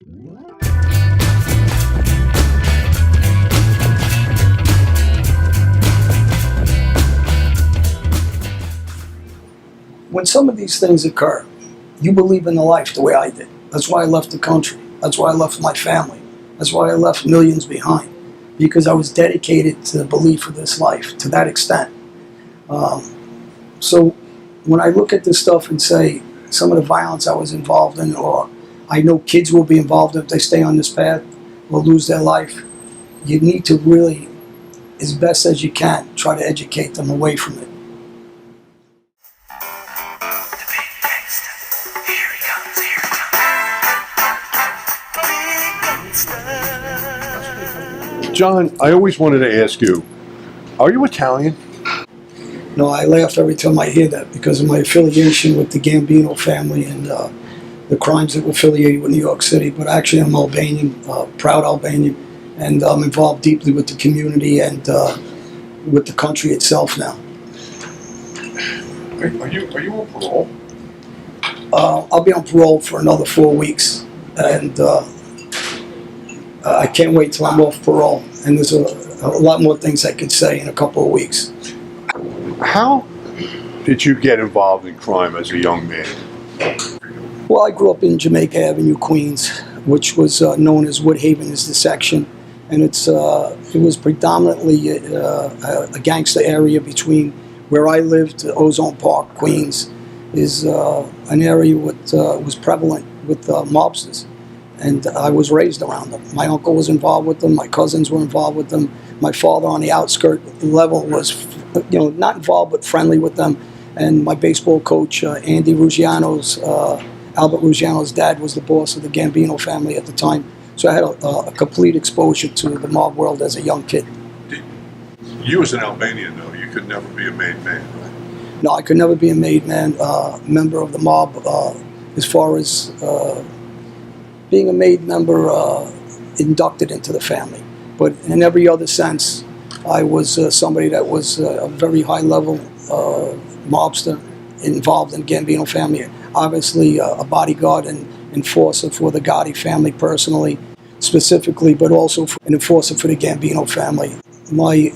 When some of these things occur, you believe in the life the way I did. That's why I left the country. That's why I left my family. That's why I left millions behind. Because I was dedicated to the belief of this life to that extent. So when I look at this stuff and say some of the violence I was involved in, or I know kids will be involved if they stay on this path, will lose their life, you need to really, as best as you can, try to educate them away from it. John, I always wanted to ask you, are you Italian? No, I laugh every time I hear that because of my affiliation with the Gambino family and the crimes that were affiliated with New York City. But actually I'm Albanian, proud Albanian, and I'm involved deeply with the community and with the country itself now. Are you on parole? I'll be on parole for another 4 weeks, and I can't wait till I'm off parole. And there's a lot more things I could say in a couple of weeks. How did you get involved in crime as a young man? Well, I grew up in Jamaica Avenue, Queens, which was known as Woodhaven as the section. And it was predominantly a gangster area between where I lived, Ozone Park, Queens, is an area that was prevalent with mobsters. And I was raised around them. My uncle was involved with them. My cousins were involved with them. My father on the outskirt level was, not involved but friendly with them. And my baseball coach, Andy Ruggiano's, Albert Ruggiano's dad was the boss of the Gambino family at the time. So I had a complete exposure to the mob world as a young kid. You as an Albanian, though, you could never be a made man, right? No, I could never be a made man, member of the mob, as far as being a made member inducted into the family. But in every other sense, I was somebody that was a very high-level mobster involved in Gambino family. Obviously, a bodyguard and enforcer for the Gotti family personally, specifically, but also an enforcer for the Gambino family. My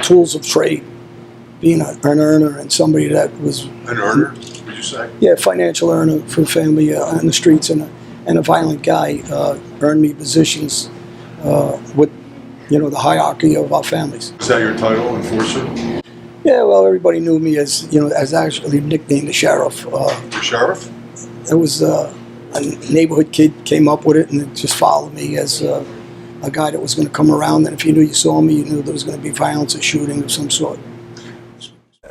tools of trade, being an earner and somebody that was... An earner, would you say? Yeah, financial earner for the family on the streets, and a violent guy earned me positions with, the hierarchy of our families. Is that your title, enforcer? Yeah, well, everybody knew me as actually nicknamed the sheriff. The sheriff? It was a neighborhood kid came up with it and just followed me as a guy that was going to come around. And if you knew you saw me, you knew there was going to be violence or shooting of some sort.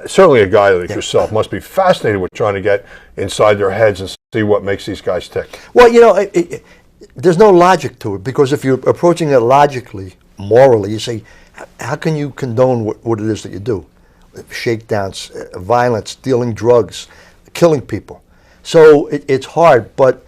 Certainly a guy like yourself must be fascinated with trying to get inside their heads and see what makes these guys tick. Well, there's no logic to it, because if you're approaching it logically, morally, you say, how can you condone what it is that you do? Shakedowns, violence, dealing drugs, killing people. So it's hard, but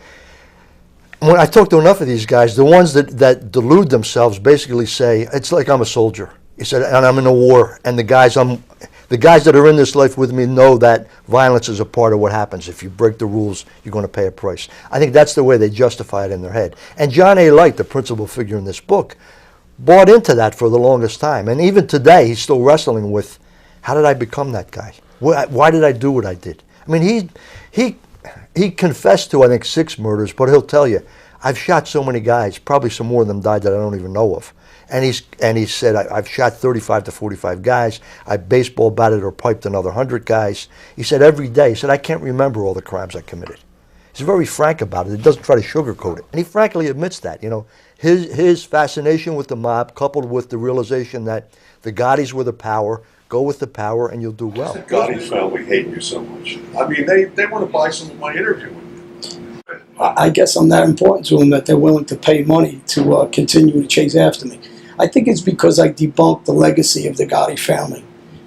when I talk to enough of these guys, the ones that delude themselves basically say, it's like I'm a soldier. He said, and I'm in a war, and the guys that are in this life with me know that violence is a part of what happens. If you break the rules, you're going to pay a price. I think that's the way they justify it in their head. And John Alite, the principal figure in this book, bought into that for the longest time. And even today, he's still wrestling with, how did I become that guy? Why did I do what I did? I mean, he confessed to, I think, 6 murders, but he'll tell you, I've shot so many guys, probably some more of them died that I don't even know of. And he said, I've shot 35 to 45 guys. I baseball batted or piped another 100 guys. He said every day, he said, I can't remember all the crimes I committed. He's very frank about it. He doesn't try to sugarcoat it. And he frankly admits that. His fascination with the mob, coupled with the realization that the Gottis were the power, go with the power and you'll do well. The Gotti family hate you so much. I mean, they want to buy some of my interview with you. I guess I'm that important to them that they're willing to pay money to continue to chase after me. I think it's because I debunked the legacy of the Gotti family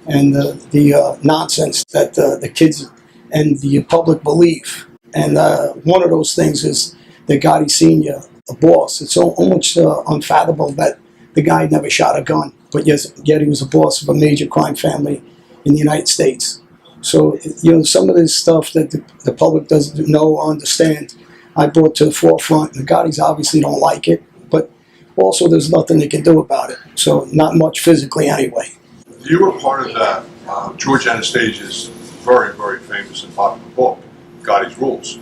and the nonsense that the kids and the public believe. And one of those things is the Gotti Sr., a boss. It's almost unfathomable that the guy never shot a gun, but yet he was a boss of a major crime family in the United States. So, some of this stuff that the public doesn't know or understand, I brought to the forefront. The Gottis obviously don't like it, but also there's nothing they can do about it. So not much physically anyway. You were part of that George Anastasia's very, very famous and popular book, Gotti's Rules.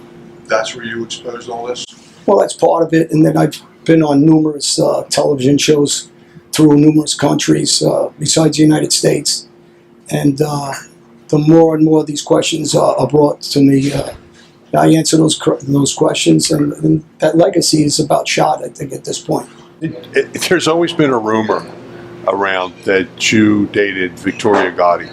That's where you exposed all this? Well, that's part of it. And then I've been on numerous television shows through numerous countries besides the United States. And the more and more these questions are brought to me, I answer those questions. And that legacy is about shot, I think, at this point. There's always been a rumor around that you dated Victoria Gotti.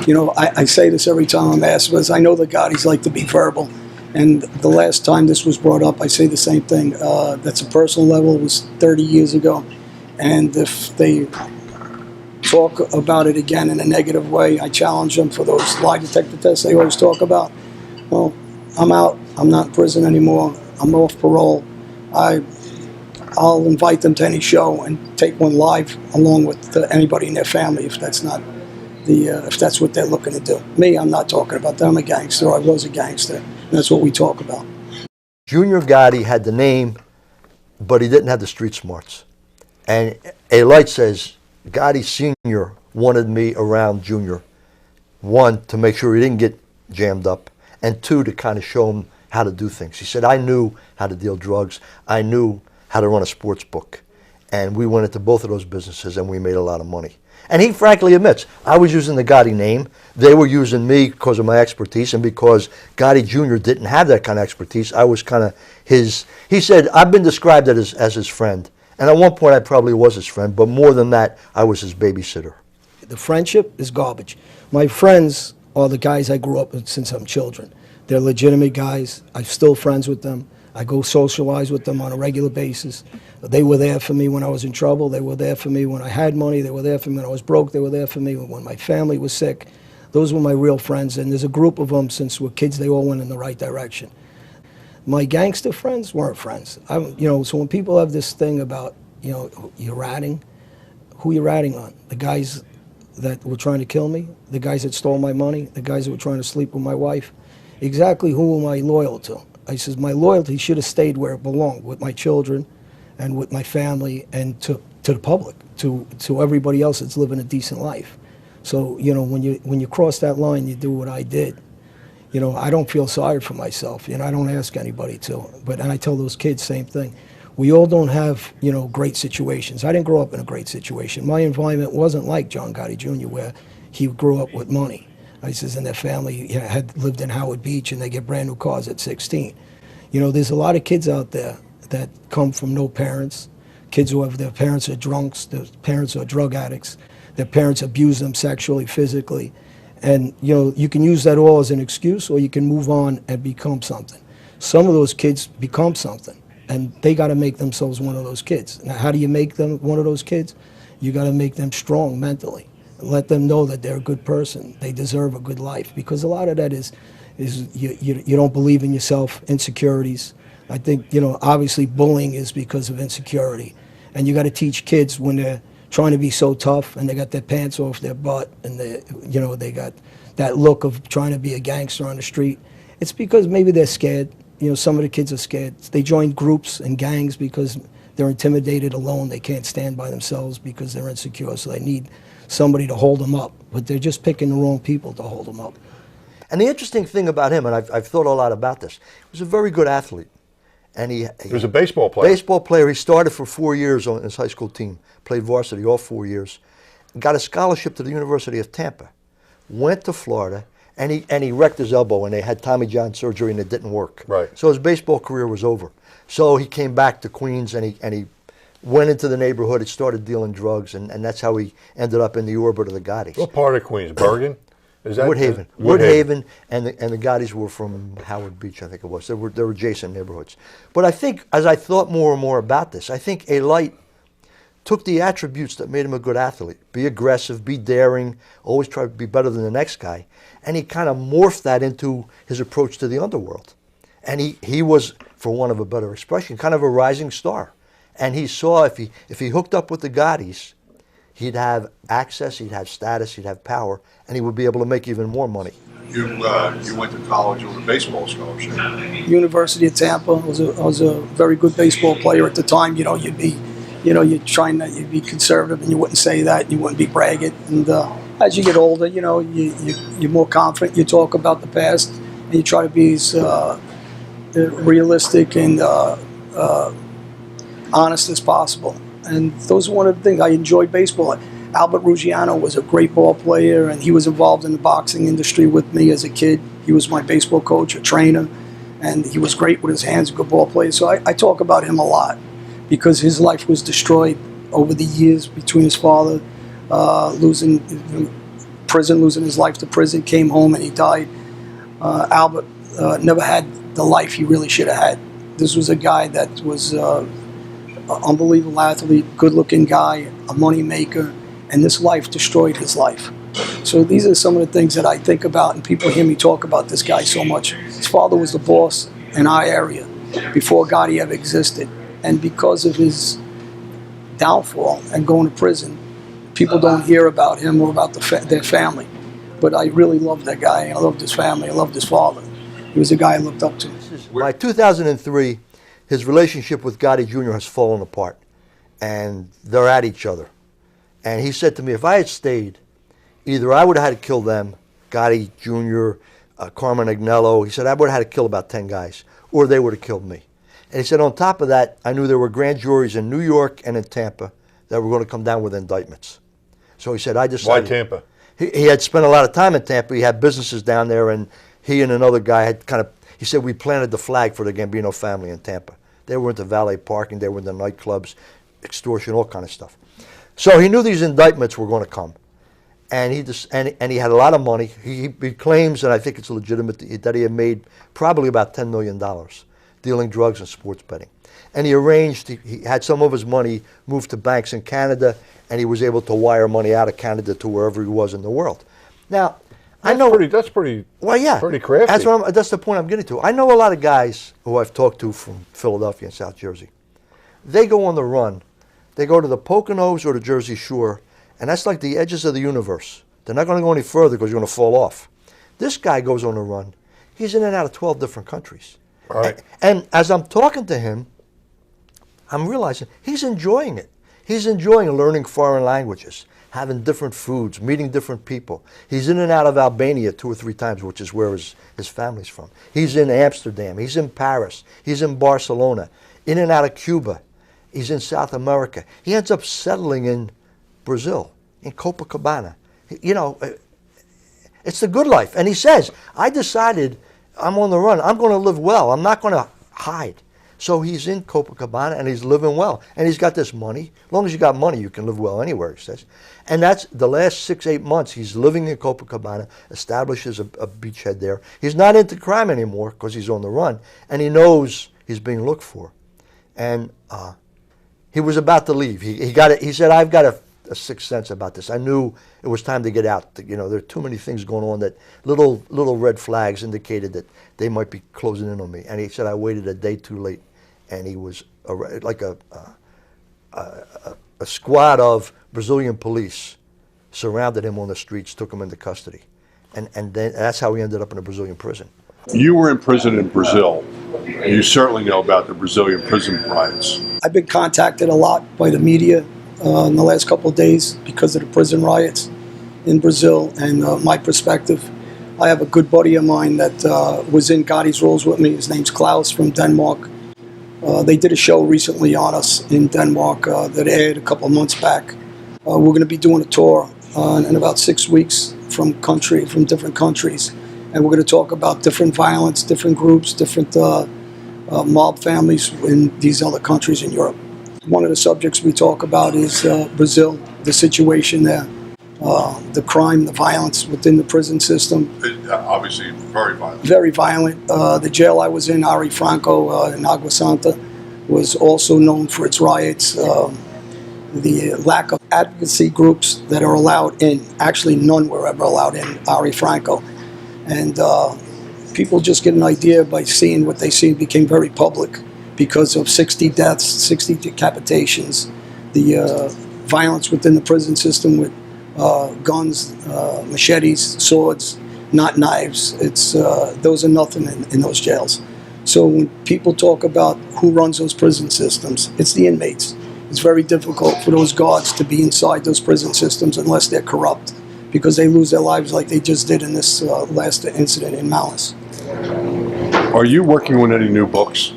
You know, I say this every time I'm asked, because I know the Gottis like to be verbal. And the last time this was brought up, I say the same thing. That's a personal level. It was 30 years ago. And if they talk about it again in a negative way, I challenge them for those lie detector tests they always talk about. Well, I'm out. I'm not in prison anymore. I'm off parole. I'll invite them to any show and take one live along with anybody in their family if that's not if that's what they're looking to do. Me, I'm not talking about that. I'm a gangster. I was a gangster. And that's what we talk about. Junior Gotti had the name, but he didn't have the street smarts. And Alite says, Gotti Sr. wanted me around Junior. One, to make sure he didn't get jammed up, and two, to kind of show him how to do things. He said, I knew how to deal drugs. I knew how to run a sports book. And we went into both of those businesses and we made a lot of money. And he frankly admits, I was using the Gotti name. They were using me because of my expertise, and because Gotti Jr. didn't have that kind of expertise, I was kind of his, he said, I've been described as his friend. And at one point I probably was his friend, but more than that, I was his babysitter. The friendship is garbage. My friends are the guys I grew up with since I'm children. They're legitimate guys. I'm still friends with them. I go socialize with them on a regular basis. They were there for me when I was in trouble. They were there for me when I had money. They were there for me when I was broke. They were there for me when my family was sick. Those were my real friends, and there's a group of them. Since we're kids, they all went in the right direction. My gangster friends weren't friends. So when people have this thing about, you're ratting, who you ratting on? The guys that were trying to kill me? The guys that stole my money? The guys that were trying to sleep with my wife? Exactly who am I loyal to? I says, my loyalty should have stayed where it belonged, with my children and with my family and to the public, to everybody else that's living a decent life. So, when you cross that line, you do what I did. I don't feel sorry for myself. I don't ask anybody to. And I tell those kids same thing. We all don't have, great situations. I didn't grow up in a great situation. My environment wasn't like John Gotti Jr., where he grew up with money. I says, and their family had lived in Howard Beach, and they get brand new cars at 16. There's a lot of kids out there that come from no parents, kids who have their parents are drunks, their parents are drug addicts, their parents abuse them sexually, physically. And, you can use that all as an excuse, or you can move on and become something. Some of those kids become something, and they got to make themselves one of those kids. Now, how do you make them one of those kids? You got to make them strong mentally. Let them know that they're a good person. They deserve a good life, because a lot of that is you don't believe in yourself, insecurities. I think, obviously bullying is because of insecurity. And you got to teach kids when they're trying to be so tough and they got their pants off their butt and they got that look of trying to be a gangster on the street. It's because maybe they're scared. Some of the kids are scared. They join groups and gangs because they're intimidated alone. They can't stand by themselves because they're insecure, so they need somebody to hold them up. But they're just picking the wrong people to hold them up. And the interesting thing about him, and I've thought a lot about this, he was a very good athlete. And he was a baseball player. Baseball player. He started for 4 years on his high school team, played varsity all 4 years, got a scholarship to the University of Tampa, went to Florida, and he wrecked his elbow, and they had Tommy John surgery, and it didn't work. Right. So his baseball career was over. So he came back to Queens, and he went into the neighborhood. He started dealing drugs, and that's how he ended up in the orbit of the Gottis. What part of Queens? Bergen? Is that Woodhaven. Woodhaven, and the Gottis were from Howard Beach, I think it was. They were adjacent neighborhoods. But I think, as I thought more and more about this, I think Alite took the attributes that made him a good athlete. Be aggressive, be daring, always try to be better than the next guy. And he kind of morphed that into his approach to the underworld. And he was, for want of a better expression, kind of a rising star. And he saw if he hooked up with the Gottis, he'd have access, he'd have status, he'd have power, and he would be able to make even more money. You went to college on a baseball scholarship. University of Tampa. I was a very good baseball player at the time. You'd be, you'd be conservative and you wouldn't say that. You wouldn't be bragging. And as you get older, you're more confident. You talk about the past and you try to be as realistic and honest as possible. And those are one of the things I enjoyed baseball. Albert Ruggiano was a great ball player, and he was involved in the boxing industry with me as a kid. He was my baseball coach, a trainer, and he was great with his hands, a good ball player. So I talk about him a lot because his life was destroyed over the years between his father losing his life to prison, came home and he died. Albert never had the life he really should have had. This was a guy that was an unbelievable athlete, good-looking guy, a money maker, and this life destroyed his life. So these are some of the things that I think about, and people hear me talk about this guy so much. His father was the boss in our area before Gotti ever existed, and because of his downfall and going to prison, people don't hear about him or about their family. But I really loved that guy. I loved his family. I loved his father. He was a guy I looked up to. By 2003, his relationship with Gotti Jr. has fallen apart, and they're at each other. And he said to me, if I had stayed, either I would have had to kill them, Gotti Jr., Carmen Agnello. He said, I would have had to kill about 10 guys, or they would have killed me. And he said, on top of that, I knew there were grand juries in New York and in Tampa that were going to come down with indictments. So he said, I decided. Why Tampa? He had spent a lot of time in Tampa. He had businesses down there, and he and another guy had he said, we planted the flag for the Gambino family in Tampa. They were into valet parking, they were into nightclubs, extortion, all kind of stuff. So he knew these indictments were going to come. And he had a lot of money. He claims, and I think it's legitimate, that he had made probably about $10 million dealing drugs and sports betting. And he had some of his money moved to banks in Canada, and he was able to wire money out of Canada to wherever he was in the world. Now, That's pretty crafty. That's the point I'm getting to. I know a lot of guys who I've talked to from Philadelphia and South Jersey. They go on the run. They go to the Poconos or the Jersey Shore, and that's like the edges of the universe. They're not going to go any further because you're going to fall off. This guy goes on the run. He's in and out of 12 different countries. Right. And as I'm talking to him, I'm realizing he's enjoying it. He's enjoying learning foreign languages, having different foods, meeting different people. He's in and out of Albania 2 or 3 times, which is where his family's from. He's in Amsterdam. He's in Paris. He's in Barcelona. In and out of Cuba. He's in South America. He ends up settling in Brazil, in Copacabana. It's the good life. And he says, I decided I'm on the run. I'm going to live well. I'm not going to hide. So he's in Copacabana and he's living well. And he's got this money. As long as you got money, you can live well anywhere, he says. And that's the last 6-8 months he's living in Copacabana, establishes a beachhead there. He's not into crime anymore because he's on the run. And he knows he's being looked for. And he was about to leave. He said, I've got a sixth sense about this. I knew it was time to get out. There are too many things going on that little red flags indicated that they might be closing in on me. And he said I waited a day too late, and he was like a squad of Brazilian police surrounded him on the streets, took him into custody, and then that's how he ended up in a Brazilian prison. You were in prison in Brazil. You certainly know about the Brazilian prison riots. I've been contacted a lot by the media in the last couple of days because of the prison riots in Brazil and my perspective. I have a good buddy of mine that was in Gotti's roles with me. His name's Klaus from Denmark. They did a show recently on us in Denmark that aired a couple of months back. We're going to be doing a tour in about 6 weeks from different countries. And we're going to talk about different violence, different groups, different mob families in these other countries in Europe. One of the subjects we talk about is Brazil, the situation there, the crime, the violence within the prison system. Obviously very violent. Very violent. The jail I was in, Ari Franco in Agua Santa, was also known for its riots. The lack of advocacy groups that are allowed in. Actually, none were ever allowed in Ari Franco. And people just get an idea by seeing what they see. It became very public because of 60 deaths, 60 decapitations, the violence within the prison system with guns, machetes, swords, not knives. Those are nothing in those jails. So when people talk about who runs those prison systems, it's the inmates. It's very difficult for those guards to be inside those prison systems unless they're corrupt, because they lose their lives like they just did in this last incident in Malice. Are you working on any new books?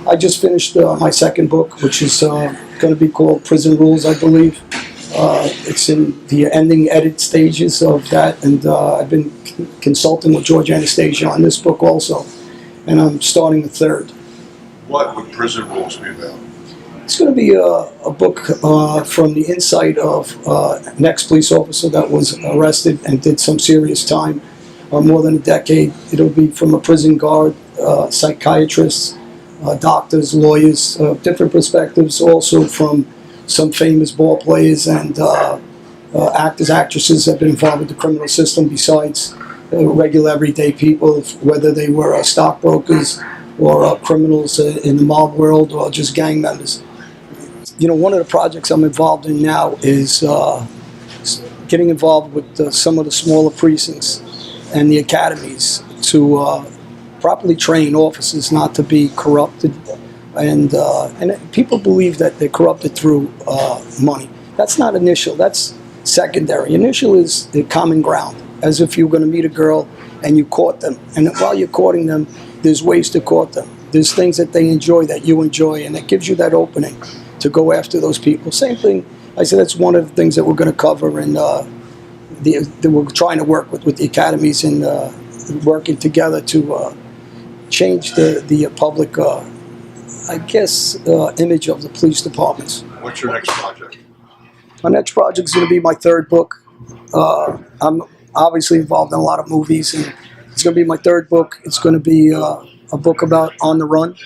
I just finished my second book, which is going to be called Prison Rules, I believe. It's in the ending edit stages of that, and I've been consulting with George Anastasia on this book also, and I'm starting the third. What would Prison Rules be about? It's going to be a book from the insight of an ex-police officer that was arrested and did some serious time, more than a decade. It'll be from a prison guard, psychiatrists, doctors, lawyers, different perspectives, also from some famous ball players and actors, actresses that have been involved with the criminal system besides regular everyday people, whether they were stockbrokers or criminals in the mob world or just gang members. You know, one of the projects I'm involved in now is getting involved with some of the smaller precincts and the academies to properly train officers not to be corrupted. And people believe that they're corrupted through money. That's not initial, that's secondary. Initial is the common ground, as if you're going to meet a girl and you court them. And while you're courting them, there's ways to court them. There's things that they enjoy that you enjoy, and it gives you that opening to go after those people. Same thing, I said that's one of the things that we're going to cover, and that we're trying to work with the academies and working together to change the public, I guess, image of the police departments. What's your next project? My next project is going to be my third book. I'm obviously involved in a lot of movies, and it's going to be my third book. It's going to be a book about on the run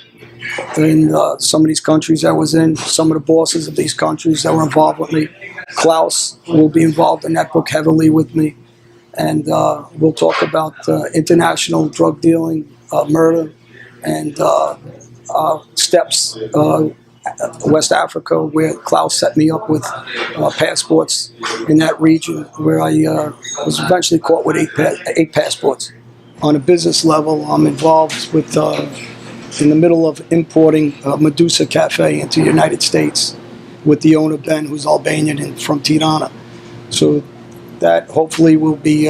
in some of these countries I was in, some of the bosses of these countries that were involved with me. Klaus will be involved in that book heavily with me, and we'll talk about international drug dealing, murder, and steps, West Africa, where Klaus set me up with passports in that region, where I was eventually caught with eight passports. On a business level, I'm involved with, in the middle of importing Medusa Cafe into the United States with the owner, Ben, who's Albanian and from Tirana. So that hopefully will be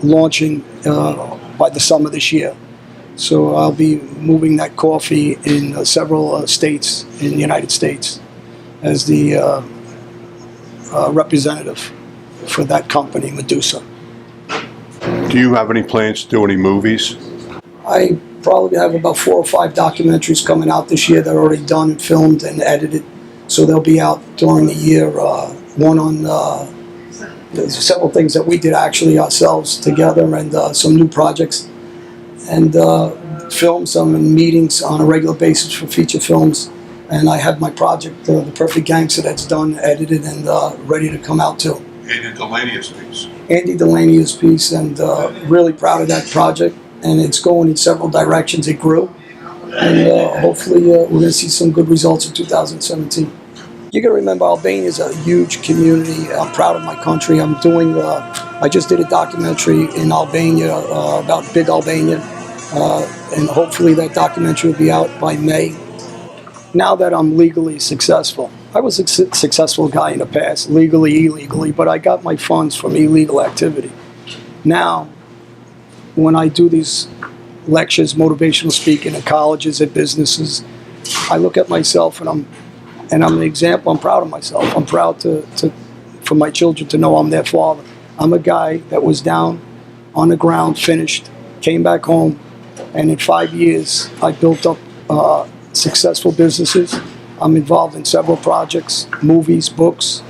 launching by the summer this year. So I'll be moving that coffee in several states in the United States as the representative for that company, Medusa. Do you have any plans to do any movies? I probably have about 4 or 5 documentaries coming out this year that are already done and filmed and edited. So they'll be out during the year. One on there's several things that we did actually ourselves together, and some new projects. And film some meetings on a regular basis for feature films. And I have my project, The Perfect Gangster, that's done, edited, and ready to come out too. Andy Delania's piece. Andy Delania's piece, and really proud of that project. And it's going in several directions. It grew. And hopefully we're going to see some good results in 2017. You got to remember, Albania is a huge community. I'm proud of my country. I'm doing, I just did a documentary in Albania about Big Albania. And hopefully that documentary will be out by May. Now that I'm legally successful, I was a successful guy in the past, legally, illegally, but I got my funds from illegal activity. Now, when I do these lectures, motivational speaking at colleges, at businesses, I look at myself and I'm an example. I'm proud of myself. I'm proud for my children to know I'm their father. I'm a guy that was down on the ground, finished, came back home, and in 5 years, I built up successful businesses. I'm involved in several projects, movies, books,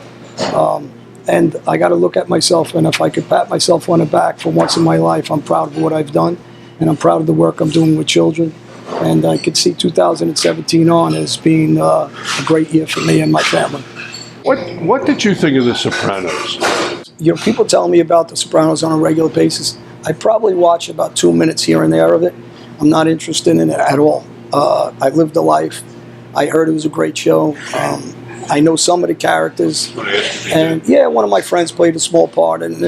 and I got to look at myself, and if I could pat myself on the back for once in my life, I'm proud of what I've done, and I'm proud of the work I'm doing with children, and I could see 2017 on as being a great year for me and my family. What did you think of The Sopranos? You know, people tell me about The Sopranos on a regular basis. I probably watch about 2 minutes here and there of it. I'm not interested in it at all. I lived a life. I heard it was a great show. I know some of the characters, and yeah, one of my friends played a small part, and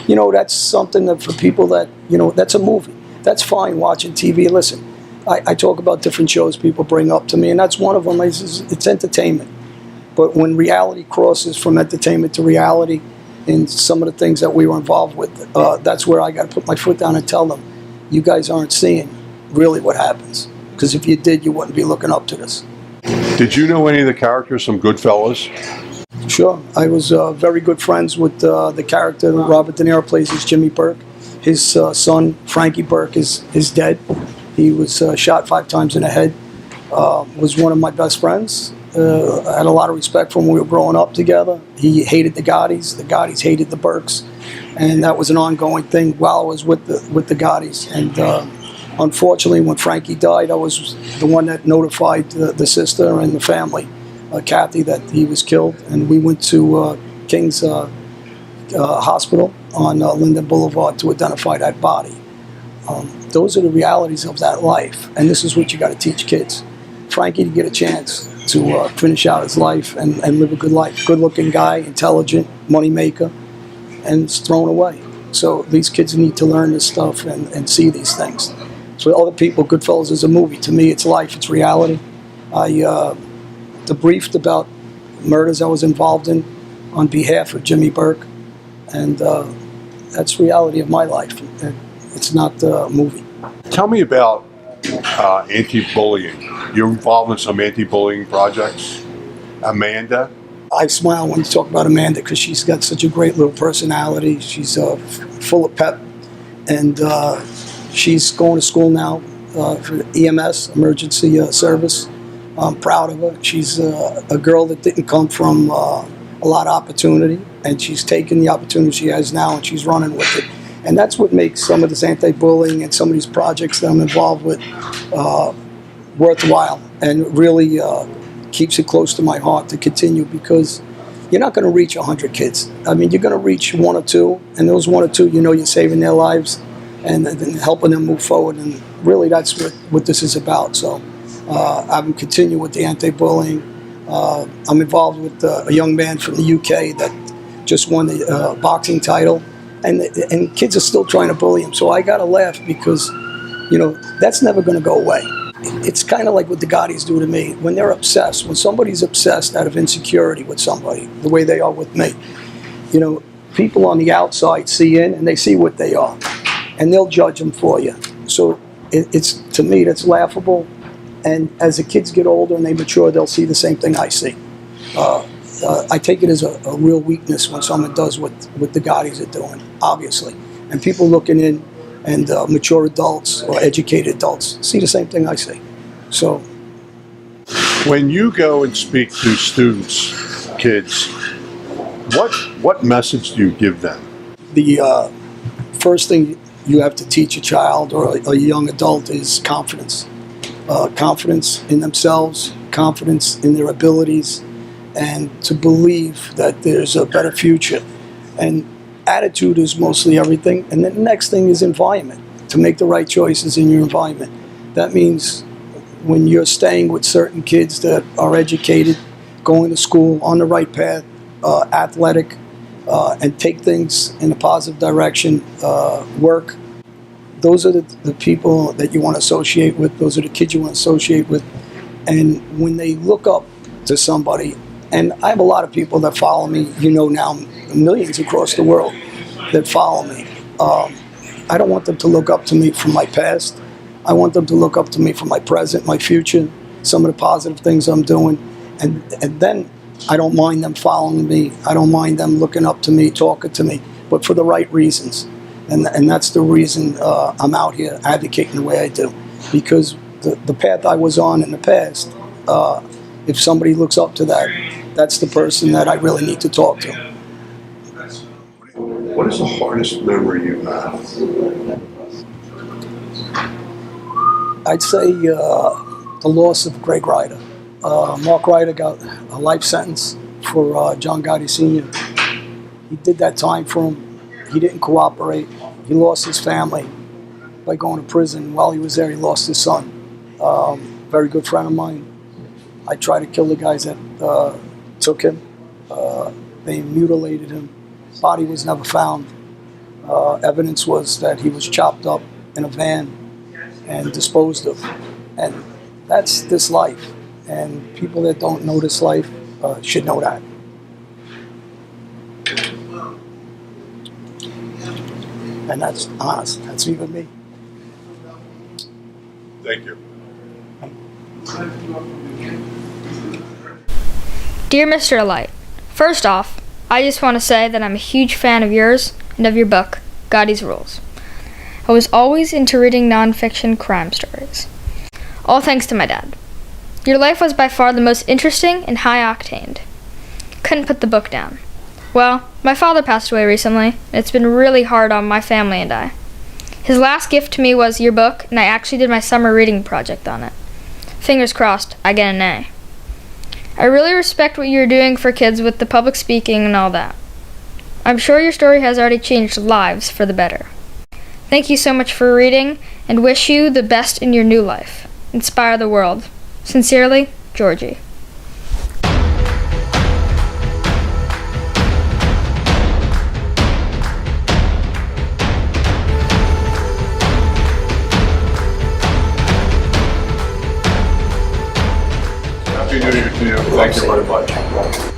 you know, that's something that for people that, you know, that's a movie. That's fine watching TV. Listen, I talk about different shows people bring up to me, and that's one of them. It's entertainment. But when reality crosses from entertainment to reality, in some of the things that we were involved with, that's where I got to put my foot down and tell them, you guys aren't seeing really what happens. Because if you did, you wouldn't be looking up to this. Did you know any of the characters from Goodfellas? Sure. I was very good friends with the character that Robert De Niro plays as Jimmy Burke. His son, Frankie Burke, is dead. He was shot 5 times in the head. Was one of my best friends. I had a lot of respect for him when we were growing up together. He hated the Gottis. The Gottis hated the Burkes. And that was an ongoing thing while I was with the Gottis. And unfortunately, when Frankie died, I was the one that notified the sister and the family, Kathy, that he was killed. And we went to King's Hospital on Linden Boulevard to identify that body. Those are the realities of that life. And this is what you got to teach kids. Frankie to get a chance to finish out his life and live a good life. Good-looking guy, intelligent, money maker, and it's thrown away. So these kids need to learn this stuff and see these things. So other people, Goodfellas is a movie. To me, it's life, it's reality. I debriefed about murders I was involved in on behalf of Jimmy Burke, and that's reality of my life. It's not a movie. Tell me about anti-bullying. You're involved in some anti-bullying projects. Amanda? I smile when you talk about Amanda because she's got such a great little personality. She's full of pep, and she's going to school now for EMS, emergency service. I'm proud of her. She's a girl that didn't come from a lot of opportunity, and she's taken the opportunity she has now, and she's running with it. And that's what makes some of this anti-bullying and some of these projects that I'm involved with worthwhile, and really keeps it close to my heart to continue, because you're not going to reach 100 kids. I mean, you're going to reach 1 or 2, and those 1 or 2, you know, you're saving their lives and helping them move forward. And really, that's what this is about. So I'm continuing with the anti-bullying. I'm involved with a young man from the UK that just won the boxing title. And kids are still trying to bully him. So I got to laugh because, you know, that's never going to go away. It's kind of like what the Gottis do to me. When they're obsessed, when somebody's obsessed out of insecurity with somebody, the way they are with me, you know, people on the outside see in and they see what they are. And they'll judge them for you. So it's, to me, that's laughable. And as the kids get older and they mature, they'll see the same thing I see. I take it as a real weakness when someone does what the Gottis are doing, obviously. And people looking in, and mature adults or educated adults see the same thing I see. So, when you go and speak to students, kids, what message do you give them? The first thing you have to teach a child or a young adult is confidence. Confidence in themselves, confidence in their abilities, and to believe that there's a better future. And attitude is mostly everything. And then the next thing is environment, to make the right choices in your environment. That means when you're staying with certain kids that are educated, going to school, on the right path, athletic, and take things in a positive direction, work. Those are the people that you want to associate with. Those are the kids you want to associate with. And when they look up to somebody, and I have a lot of people that follow me, you know now, millions across the world that follow me. I don't want them to look up to me from my past. I want them to look up to me from my present, my future, some of the positive things I'm doing. And then I don't mind them following me. I don't mind them looking up to me, talking to me, but for the right reasons. And that's the reason I'm out here advocating the way I do. Because the path I was on in the past, if somebody looks up to that, that's the person that I really need to talk to. What is the hardest memory you have? I'd say the loss of Greg Ryder. Mark Ryder got a life sentence for John Gotti Sr. He did that time for him. He didn't cooperate. He lost his family by going to prison. While he was there, he lost his son. Very good friend of mine. I tried to kill the guys that took him. They mutilated him. Body was never found. Evidence was that he was chopped up in a van and disposed of. And that's this life. And people that don't know this life should know that. And that's honest. That's even me. Thank you. Dear Mr. Alite, first off, I just want to say that I'm a huge fan of yours and of your book, Gotti's Rules. I was always into reading nonfiction crime stories. All thanks to my dad. Your life was by far the most interesting and high-octaned. Couldn't put the book down. Well, my father passed away recently, and it's been really hard on my family and I. His last gift to me was your book, and I actually did my summer reading project on it. Fingers crossed, I get an A. I really respect what you're doing for kids with the public speaking and all that. I'm sure your story has already changed lives for the better. Thank you so much for reading, and wish you the best in your new life. Inspire the world. Sincerely, Georgie. Happy New Year to you. Thank you very much.